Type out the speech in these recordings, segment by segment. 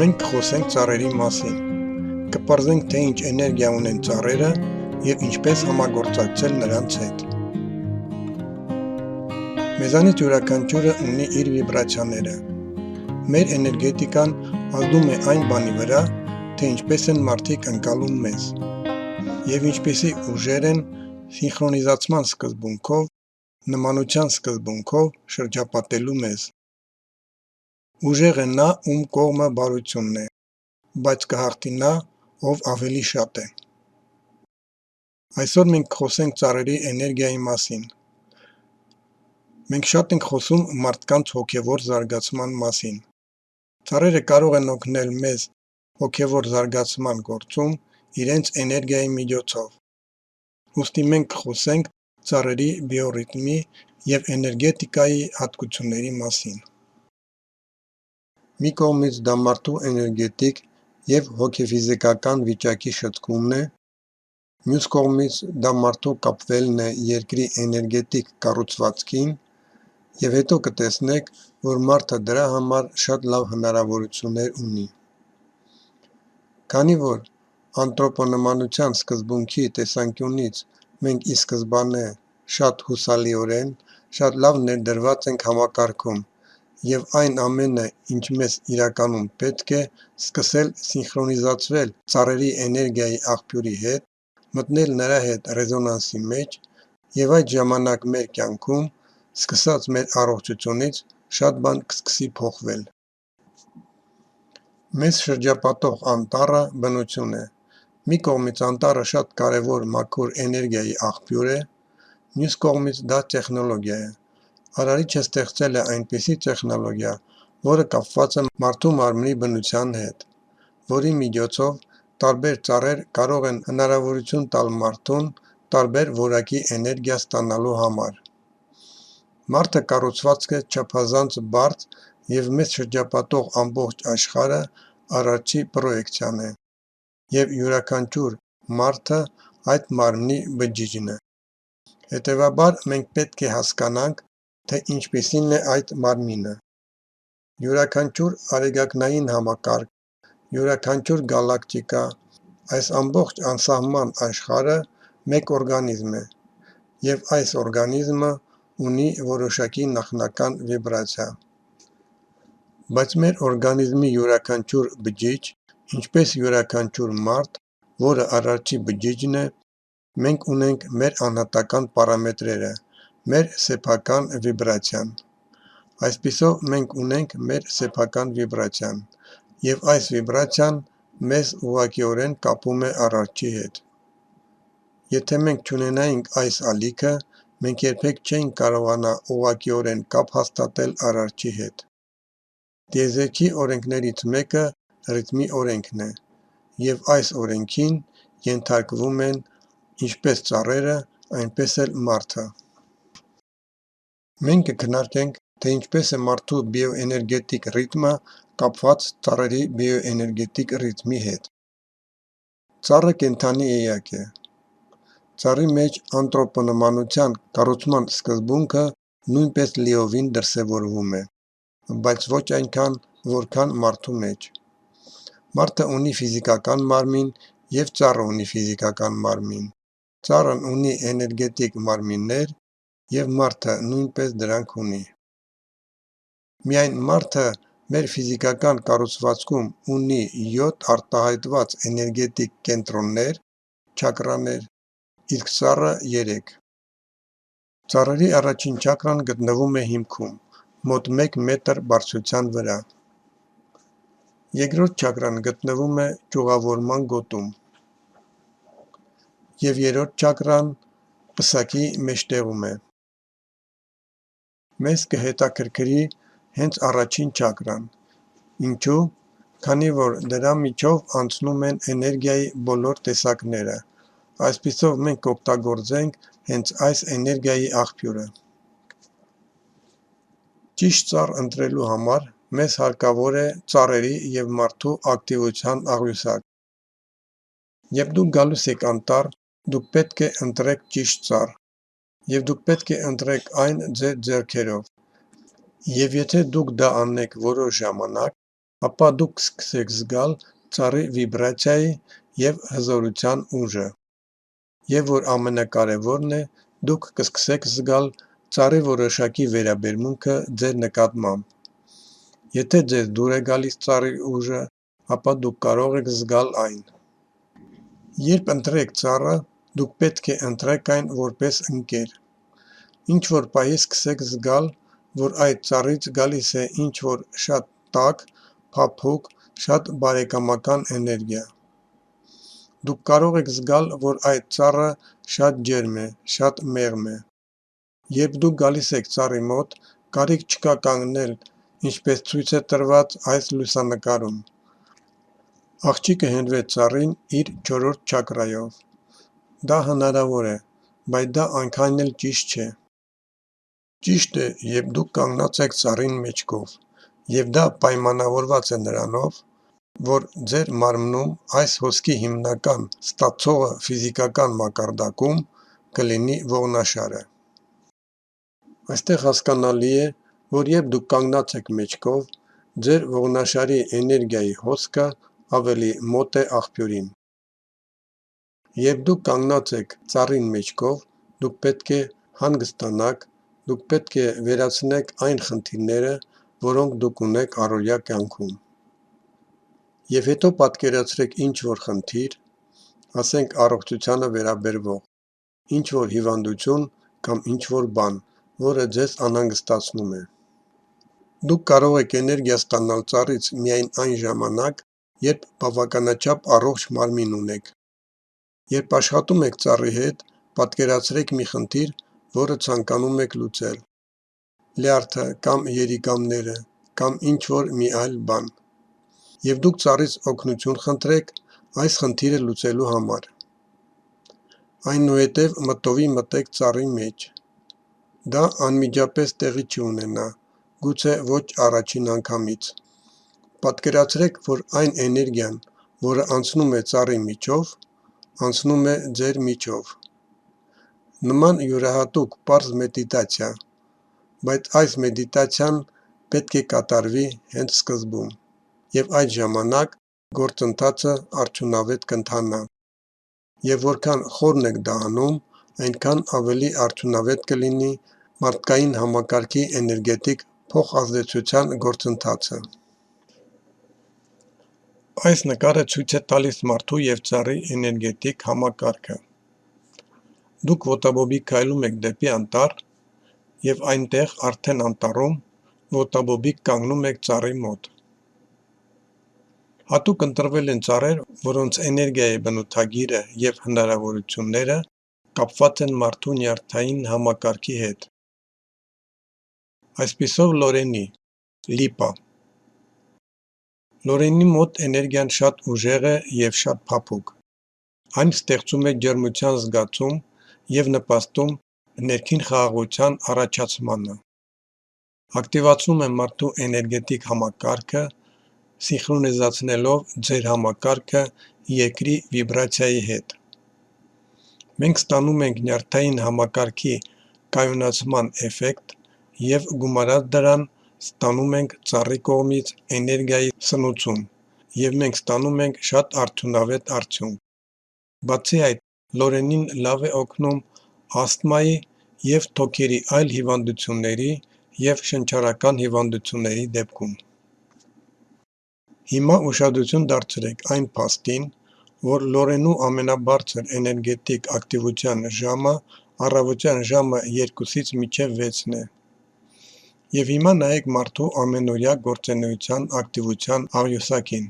Մենք կխոսենք ծառերի մասին, կպարզենք թե ինչ էներգիա ունեն ծառերը և ինչպես համագործակցել նրանց հետ։ Մեզանից յուրաքանչյուրը ունի իր վիբրացիաները։ Մեր էներգետիկան ազդում է այն բանի վրա, թե ինչպես են մարդիկ ընկալում մեզ, և ինչպիսի ուժեր են սինխրոնիզացման սկզբունքով, նմանության սկզբունքով շրջապատելու մեզ։ Ուժեղ է նա, ում կողմը բարությունն է, բայց կհաղթի նա, ով ավելի շատ է։ Այսօր մենք կխոսենք ծառերի էներգիայի մասին։ Մենք շատ ենք խոսում մարդկանց հոգևոր զարգացման մասին։ Ծառերը կարող են օգնել մեզ հոգևոր զարգացման գործում իրենց էներգիայի միջոցով։ Ուստի մենք կխոսենք ծառերի բիոռիթմի և էներգետիկայի հատկությունների մասին։ Մի կողմից դա մարդու էներգետիկ և հոգեֆիզիկական վիճակի շտկումն է, մյուս կողմից դա մարդու կապվելն է երկրի էներգետիկ կառուցվածքին, և հետո կտեսնեք, որ մարդը դրա համար շատ լավ հնարավորություններ ունի։ Քանի որ անտրոպոնմանության սկզբունքի տեսանկյունից մենք ի սկզբանե շատ հուսալիորեն, շատ լավ ներդրված ենք համակարգում, և այն ամենը, ինչ մեզ իրականում պետք է, սկսել սինխրոնիզացվել ծառերի էներգիայի աղբյուրի հետ, մտնել նրա հետ ռեզոնանսի մեջ, և այդ ժամանակ մեր կյանքում, սկսած մեր առողջությունից, շատ բան կսկսի փոխվել։ Մեզ շրջապատող անտառը բնություն է։ Մի կողմից անտառը շատ կարևոր մաքուր էներգիայի աղբյուր է, մյուս կողմից դա տեխնոլոգիա է։ Արարիչը ստեղծել է այնպիսի տեխնոլոգիա, որը կապված է մարդու մարմնի բնության հետ, որի միջոցով տարբեր ծառեր կարող են հնարավորություն տալ մարդուն տարբեր որակի էներգիա ստանալու համար։ Մարդը կառուցված է չափազանց բարդ, և մեզ շրջապատող ամբողջ աշխարհը Արարչի պրոյեկցիան է, և յուրաքանչյուր մարդը այդ մարմնի բջիջն է։ Հետևաբար մենք պետք է հասկանանք, թե ինչպիսին է այդ մարմինը։ Յուրաքանչյուր արեգակնային համակարգ, յուրաքանչյուր գալակտիկա, այս ամբողջ անսահման աշխարհը մեկ օրգանիզմ է, և այս օրգանիզմը ունի որոշակի նախնական վիբրացիա։ Բայց մեր օրգանիզմի յուրաքանչյուր բջիջ, ինչպես յուրաքանչյուր մարդ, որը Արարչի բջիջն է, մենք ունենք մեր անհատական պարամետրերը, մեր սեփական վիբրացիան։ Այսպիսով մենք ունենք մեր սեփական վիբրացիան, և այս վիբրացիան մեզ ուղղակիորեն կապում է Արարչի հետ։ Եթե մենք չունենայինք այս ալիքը, մենք երբեք չէինք կարողանա ուղղակիորեն կապ հաստատել Արարչի հետ։ Տիեզերքի օրենքներից մեկը ռիթմի օրենքն է, և այս օրենքին ենթարկվում են ինչպես ծառերը, այնպես էլ մարդը։ Մենք կքննարկենք, թե ինչպես է մարդու բիոէներգետիկ ռիթմը կապված ծառերի բիոէներգետիկ ռիթմի հետ։ Ծառը կենդանի էակ է։ Ծառի մեջ անտրոպոնմանության կառուցման սկզբունքը նույնպես լիովին դրսևորվում է, բայց ոչ այնքան, որքան մարդու մեջ։ Մարդը ունի ֆիզիկական մարմին, և ծառը ունի ֆիզիկական մարմին։ Ծառն ունի էներգետիկ մարմիններ, և մարդը նույնպես դրանք ունի։ Միայն մարդը մեր ֆիզիկական կառուցվածքում ունի 7 արտահայտված էներգետիկ կենտրոններ, չակրաներ, իսկ ծառը՝ 3։ Ծառերի առաջին չակրան գտնվում է հիմքում, մոտ 1 մետր բարձրության վրա։ Երկրորդ չակրան գտնվում է ճյուղավորման գոտում, և երրորդ չակրան պսակի մեջտեղում է։ Մեզ կհետաքրքրի հենց առաջին չակրան։ Ինչու՞։ Քանի որ դրա միջով անցնում են էներգիայի բոլոր տեսակները, այսպիսով մենք կօգտագործենք հենց այս էներգիայի աղբյուրը։ Ճիշտ ծառ ընտրելու համար մեզ հարկավոր է ծառերի և մարդու ակտիվության աղյուսակ։ Երբ դուք գալուս եք անտառ, դուք պետք է ընտրեք ճիշտ ծառ, և դուք պետք է ընտրեք այն ձեր ձեռքերով, և եթե դուք դա անեք որոշ ժամանակ, ապա դուք կսկսեք զգալ ծառի վիբրացիայի և հզորության ուժը։ Եվ որ ամենակարևորն է, դուք կսկսեք զգալ ծառի որոշակի վերաբերմունքը ձեր նկատմամբ։ Եթե ձեզ դուր է գալիս ծառի ուժը, ապա դուք կարող եք զգալ այն։ Երբ ընտրեք ծառը, դուք պետք է ընտրեք այն որպես ընկեր։ Ինչ-որ պահի սկսեք զգալ, որ այդ ծառից գալիս է ինչ-որ շատ տաք, փափուկ, շատ բարեկամական էներգիա։ Դուք կարող եք զգալ, որ այդ ծառը շատ ջերմ է, շատ մեղմ է։ Երբ դուք գալիս եք ծառի մոտ, կարիք չկա կանգնել, ինչպես ցույց է տրված այս լուսանկարում։ Աղջիկը հենվեց ծառին իր 4-րդ չակրայով։ Դա հնարավոր է, բայց դա այնքան էլ ճիշտ չէ։ Ճիշտ է, երբ դուք կանգնած եք ծառին մեջքով, և դա պայմանավորված է նրանով, որ ձեր մարմնում այս հոսքի հիմնական ստացողը ֆիզիկական մակարդակում կլինի ողնաշարը։ Այստեղ հասկանալի է, որ երբ դուք կանգնած եք մեջքով, ձեր ողնաշարի էներգիայի հոսքը ավելի մոտ է աղբյուրին։ Երբ դուք կանգնած եք ծառին մեջքով, դուք պետք է հանգստանաք, դուք պետք է վերացնեք այն խնդիրները, որոնք դուք ունեք առօրյա կյանքում։ Եվ հետո պատկերացրեք ինչ-որ խնդիր, ասենք առողջությանը վերաբերվող, ինչ-որ հիվանդություն կամ ինչ-որ բան, որը ձեզ անհանգստացնում է։ Դուք կարող եք էներգիա ստանալ ծառից միայն այն ժամանակ, երբ բավականաչափ առողջ մարմին ունեք։ Երբ աշխատում եք ծառի հետ, պատկերացրեք մի խնդիր, որը ցանկանում եք լուծել։ Լյարդը կամ երիկամները կամ ինչ-որ մի այլ բան։ Եվ դուք ծառից օգնություն խնդրեք այս խնդիրը լուծելու համար։ Այնուհետև մտովի մտեք ծառի մեջ։ Դա անմիջապես տեղի չունենա, գուցե ոչ առաջին անգամից։ Պատկերացրեք, որ այն էներգիան, որը անցնում է ծառի միջով, անցնում է ձեր միջով։ Նման յուրահատուկ պարզ մեդիտացիա, բայց այս մեդիտացիան պետք է կատարվի հենց սկզբում, և այդ ժամանակ գործընթացը արդյունավետ կընթանա։ Եվ որքան խորն եք դա անում, այնքան ավելի արդյունավետ կլինի մարդկային համակարգի էներգետիկ փոխազդեցության գործընթացը։ Այս նկարը ցույց է տալիս մարդու և ծառի էներգետիկ համակարգը։ Դուք ոտաբոբիկ քայլում եք դեպի անտառ, և այնտեղ արդեն անտառում ոտաբոբիկ կանգնում եք ծառի մոտ։ Հատուկ ընտրվել են ծառեր, որոնց էներգիայի բնութագիրը և հնարավորությունները կապված են մարդու նյարդային համակարգի հետ։ Այսպիսով Լորենի (Լիպա). Լորենի մոտ էներգիան շատ ուժեղ է և շատ փափուկ։ Այն ստեղծում է ջերմության զգացում և նպաստում ներքին խաղաղության առաջացմանը։ Ակտիվացնում է մարդու էներգետիկ համակարգը, սինխրոնիզացնելով ձեր համակարգը երկրի վիբրացիայի հետ։ Մենք ստանում ենք նյարդային համակարգի կայունացման էֆեկտ և գումարած դրան ստանում ենք ծառի կողմից էներգիայի սնուցում, և մենք ստանում ենք շատ արդյունավետ արդյունք։ Բացի այդ, Լորենին լավ է օգնում ասթմայի և թոքերի այլ հիվանդությունների և շնչառական հիվանդությունների դեպքում։ Հիմա ուշադրություն դարձրեք այն փաստին, որ Լորենու ամենաբարձր էներգետիկ ակտիվության ժամը առավոտյան ժամը 2-ից մինչև 6-ն է։ Եվ հիմա նայեք մարդու ամենօրյա գործունեության ակտիվության աղյուսակին։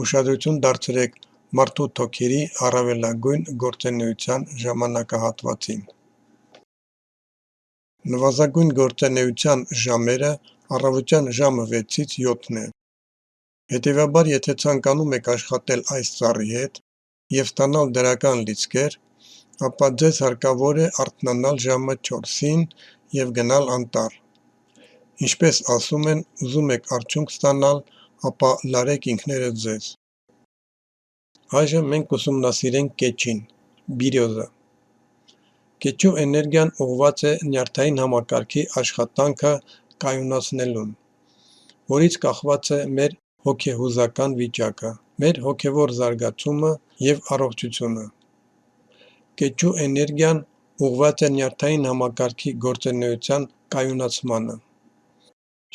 Ուշադրություն դարձրեք մարդու թոքերի առավելագույն գործունեության ժամանակահատվածին։ Նվազագույն գործունեության ժամերը առավոտյան ժամը 6-ից 7-ն է։ Հետևաբար, եթե ցանկանում եք աշխատել այս ծառի հետ և ստանալ դրական լիցքեր, ապա ձեզ հարկավոր է արթնանալ ժամը 4-ին և գնալ անտառ։ Ինչպես ասում են, ուզում եք արդյունք ստանալ, ապա լարեք ինքներդ ձեզ։ Այժմ մենք կուսումնասիրենք կեչին (բիրյոզը)։ Կեչու էներգիան ուղղված է նյարդային համակարգի աշխատանքը կայունացնելուն։ որից կախված է մեր հոգեհուզական վիճակը, մեր հոգևոր զարգացումը և առողջությունը։ Կեչու էներգիան ուղղված է նյարդային համակարգի գործունեության կայունացմանը։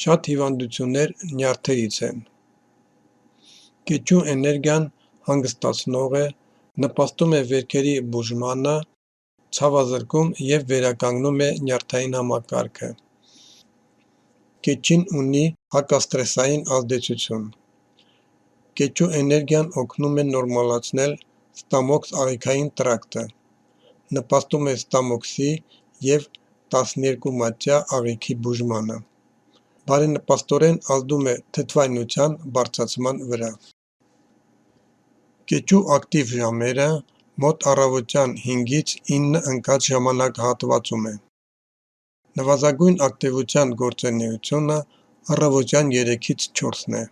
Շատ հիվանդություններ նյարդերից են։ Կեչու էներգիան հանգստացնող է, նպաստում է վերքերի բուժմանը, ցավազրկում և վերականգնում է նյարդային համակարգը։ Կեչին ունի հակաստրեսային ազդեցություն։ Կեչու էներգիան օգնում է նորմալացնել ստամոքս-աղիքային տրակտը, նպաստում է ստամոքսի և 12-մատյա աղիքի բուժմանը, բարենպաստորեն ազդում է թթվայնության բարձրացման վրա։ Կեչու ակտիվ ժամերը մոտ առավոտյան 5-ից 9 ընկած ժամանակահատվածում է։ Նվազագույն ակտիվության գործունեությունը առավոտյան 3-ից 4-ն է։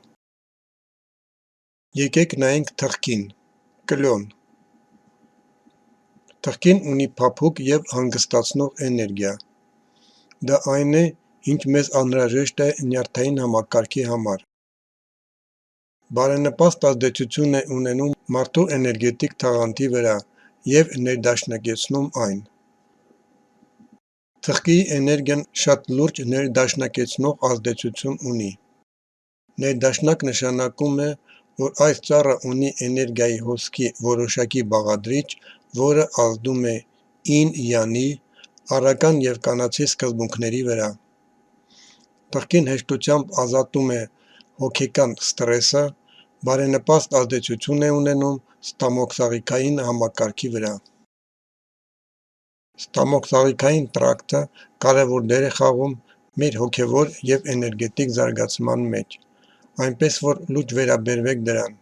Եկեք նայենք թխկին, կլոն։ Թխկին ունի փափուկ և հանգստացնող էներգիա։ Դա այն է, ինչ մեզ անհրաժեշտ է նյարդային համակարգի համար։ Բարենպաստ ազդեցություն է ունենում մարդու էներգետիկ թաղանթի վրա և ներդաշնակեցնում այն։ Թխկիի էներգիան շատ լուրջ ներդաշնակեցնող ազդեցություն ունի։ Ներդաշնակ նշանակում է, որ այս ծառը ունի էներգիայի հոսքի որոշակի բաղադրիչ, որը ազդում է ինь-յանի, առական և կանացի սկզբունքների վրա։ Թխկին հեշտությամբ ազատում է հոգեկան ստրեսը, բարենպաստ ազդեցություն է ունենում ստամոքսաղիքային համակարգի վրա։ Ստամոքսաղիքային տրակտը կարևոր դեր է խաղում մեր հոգևոր և էներգետիկ զարգացման մեջ, այնպես որ լուրջ վերաբերվեք դրան,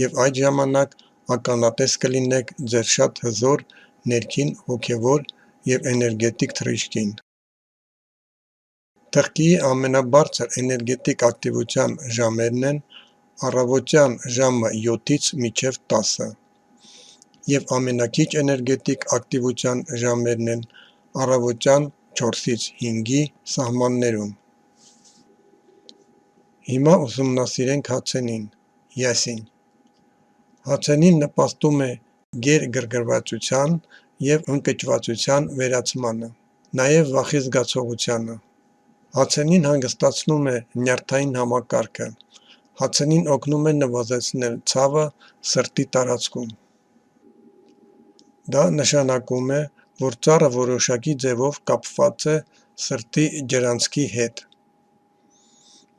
և այդ ժամանակ ականատես կլինեք ձեր շատ հզոր ներքին հոգևոր և էներգետիկ թռիչքին։ Թխկիի ամենաբարձր էներգետիկ ակտիվության ժամերն են առավոտյան ժամը 7-ից մինչև 10, և ամենաքիչ էներգետիկ ակտիվության ժամերն են առավոտյան 4-ից 5-ի սահմաններում։ Հիմա ուսումնասիրենք հացենին, յասին։ Հացենին նպաստում է գերգրգռվածության և ընկճվածության վերացմանը, նաև վախի զգացողությանը։ Հացենին հանգստացնում է նյարդային համակարգը, հացենին օգնում է նվազեցնել ցավը սրտի տարածքում։ Դա նշանակում է, որ ծառը որոշակի ձևով կապված է սրտի ջրանցքի հետ։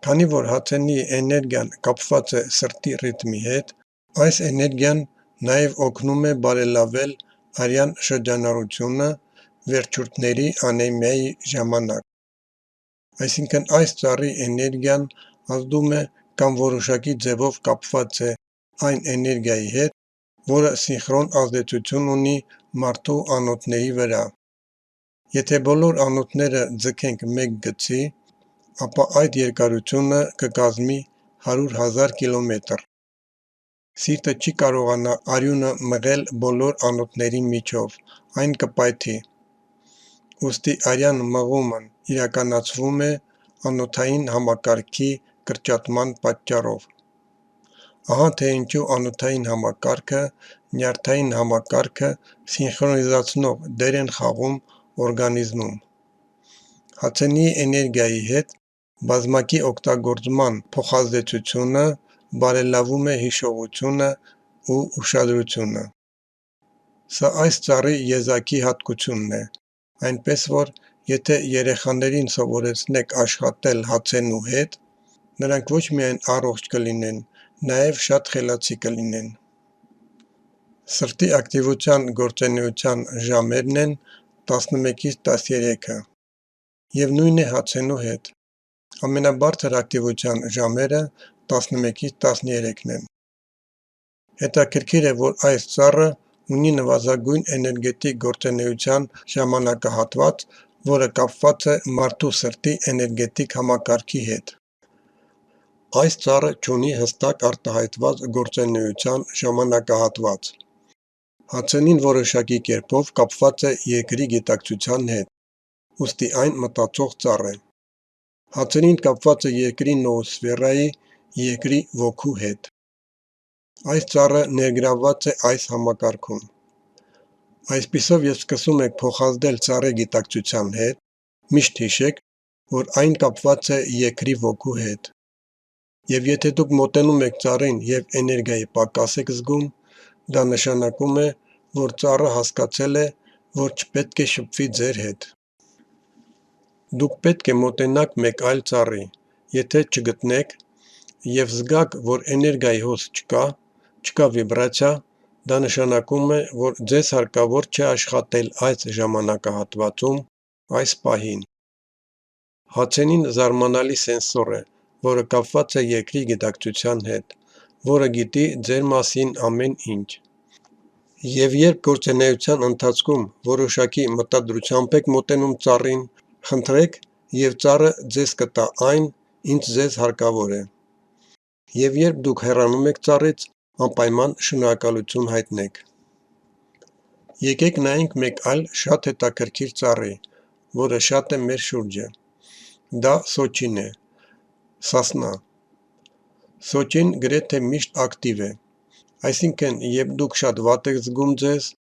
Քանի որ հացենիի էներգիան կապված է սրտի ռիթմի հետ, այս էներգիան նաև օգնում է բարելավել արյան շրջանառությունը վերջուրդների անեմիայի ժամանակ։ Այսինքն այս ծառի էներգիան ազդում է կամ որոշակի ձևով կապված է այն էներգիայի հետ, որը սինխրոն ազդեցություն ունի մարդու անոթների վրա։ Եթե բոլոր անոթները ձգենք մեկ գծի, ապա այդ երկարությունը կկազմի 100,000 կիլոմետր։ Սիրտը չի կարողանա արյունը մղել բոլոր անոթների միջով, այն կպայթի։ Ուստի արյան մղումն իրականացվում է անոթային համակարգի կրճատման պատճառով։ Ահա թե ինչու անոթային համակարգը, նյարդային համակարգը սինխրոնիզացնող դեր են խաղում օրգանիզմում։ Հացենիի էներգիայի հետ բազմակի օգտագործման փոխազդեցությունը բարելավում է հիշողությունը ու ուշադրությունը։ Սա այս ծառի եզակի հատկությունն է, այնպես որ եթե երեխաներին սովորեցնեք աշխատել հացենու հետ, նրանք ոչ միայն առողջ կլինեն, նաև շատ խելացի կլինեն։ Սրտի ակտիվության գործունեության ժամերն են 11-ից 13-ը, և նույնն է հացենու հետ։ Ամենաբարձր ակտիվության ժամերը 11-ից 13-ն են։ Հետաքրքիր է, որ այս ծառը ունի նվազագույն էներգետիկ գործունեության ժամանակահատված, որը կապված է մարդու սրտի էներգետիկ համակարգի հետ։ Այս ծառը չունի հստակ արտահայտված գործունեության ժամանակահատված։ Հացենին որոշակի կերպով կապված է երկրի գիտակցության հետ, ուստի այն մտածող ծառ է։ Հացերին կապված է երկրի նոոսֆերայի երկրի ոգու հետ։ Այս ծառը ներգրավված է այս համակարգում։ Այսպիսով ես սկսում եք փոխազդել ծառի գիտակցության հետ, միշտ հիշեք, որ այն կապված է երկրի ոգու հետ։ Եվ եթե դուք մոտենում եք ծառին և էներգիայի պակաս եք զգում, դա նշանակում է, որ ծառը հասկացել է, որ չպետք է շփվի ձեր հետ։ Դուք պետք է մոտենաք մեկ այլ ծառի, եթե չգտնեք և զգաք, որ էներգիայի հոսք չկա վիբրացիա, դա նշանակում է, որ ձեզ հարկավոր չէ աշխատել այս ժամանակահատվածում, այս պահին։ Հացենին զարմանալի սենսոր է, որը կապված է երկրի գիտակցության հետ, որը գիտի ձեր մասին ամեն ինչ։ Եվ երբ գործունեության ընթացքում որոշակի մտադրությամբ եք մոտենում ծառին, խնդրեք, և ծառը ձեզ կտա այն, ինչ ձեզ հարկավոր է։ Եվ երբ դուք հեռանում եք ծառից, անպայման շնորհակալություն հայտնեք։ Եկեք նայենք մեկ այլ շատ հետաքրքիր ծառի, որը շատ է մեր շուրջը։ Դա սոճին է, սասնա։ Սոճին գրեթե միշտ ակտիվ է, այսինքն երբ դուք շատ վատ եք զգում ձեզ,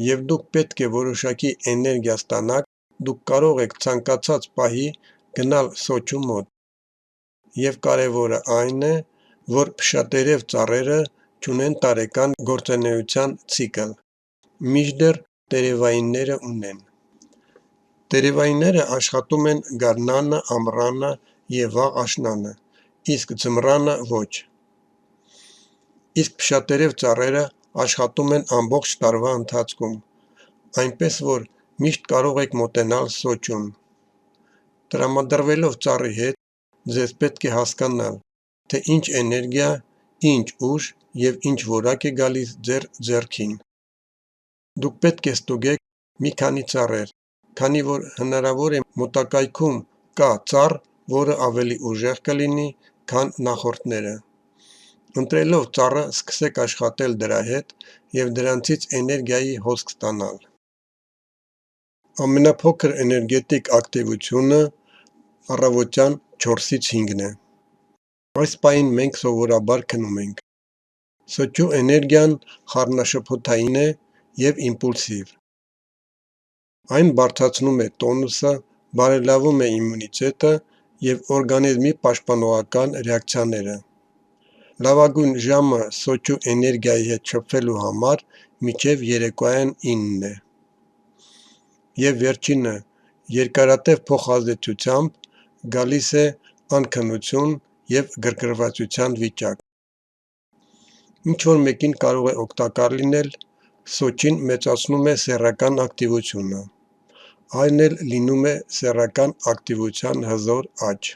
և դուք պետք է որոշակի էներգիա ստանաք, դուք կարող եք ցանկացած պահի գնալ սոճու մոտ։ Եվ կարևորը այն է, որ փշատերև ծառերը չունեն տարեկան գործունեության ցիկլ, մինչդեռ տերևայինները ունեն։ Տերևայինները աշխատում են գարնանը, ամռանը և վաղ աշնանը, իսկ ձմռանը ոչ։ Իսկ փշատերև ծառերը աշխատում են ամբողջ տարվա ընթացքում, այնպես որ միշտ կարող եք մոտենալ սոճուն։ Տրամադրվելով ծառի հետ, ձեզ պետք է հասկանալ, թե ինչ էներգիա, ինչ ուժ և ինչ որակ է գալիս ձեր ձեռքին։ Դուք պետք է ստուգեք մի քանի ծառեր, քանի որ հնարավոր է մոտակայքում կա ծառ, որը ավելի ուժեղ կլինի, քան նախորդները։ Ընտրելով ծառը սկսեք աշխատել դրա հետ և դրանցից էներգիայի հոսք ստանալ։ Ամենափոքր էներգետիկ ակտիվությունը առավոտյան 4-ից 5-ն է։ Այս պահին մենք սովորաբար քնում ենք։ Սոճու էներգիան խառնաշփոթային է և իմպուլսիվ։ Այն բարձրացնում է տոնուսը, բարելավում է իմունիտետը և օրգանիզմի պաշտպանողական ռեակցիաները։ Լավագույն ժամը սոճու էներգիայի հետ շփվելու համար մինչև երեկոյան 9-ն է։ Եվ վերջինը, երկարատև փոխազդեցությամբ գալիս է անքնություն և գրգռվածության վիճակ։ Ինչ-որ մեկին կարող է օգտակար լինել, սոճին մեծացնում է սեռական ակտիվությունը, այն էլ լինում է սեռական ակտիվության հզոր աճ։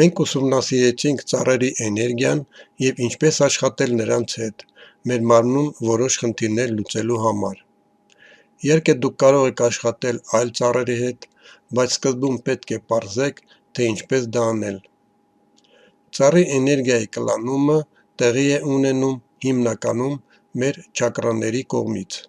Մենք ուսումնասիրեցինք ծառերի էներգիան և ինչպես աշխատել նրանց հետ, մեր մարմնում որոշ խնդիրներ լուծելու համար։ Իհարկե դուք կարող եք աշխատել այլ ծառերի հետ, բայց սկզբում պետք է պարզեք, թե ինչպես դա անել։ Ծառի էներգիայի կլանումը տեղի է ունենում հիմնականում մեր չակրաների կողմից։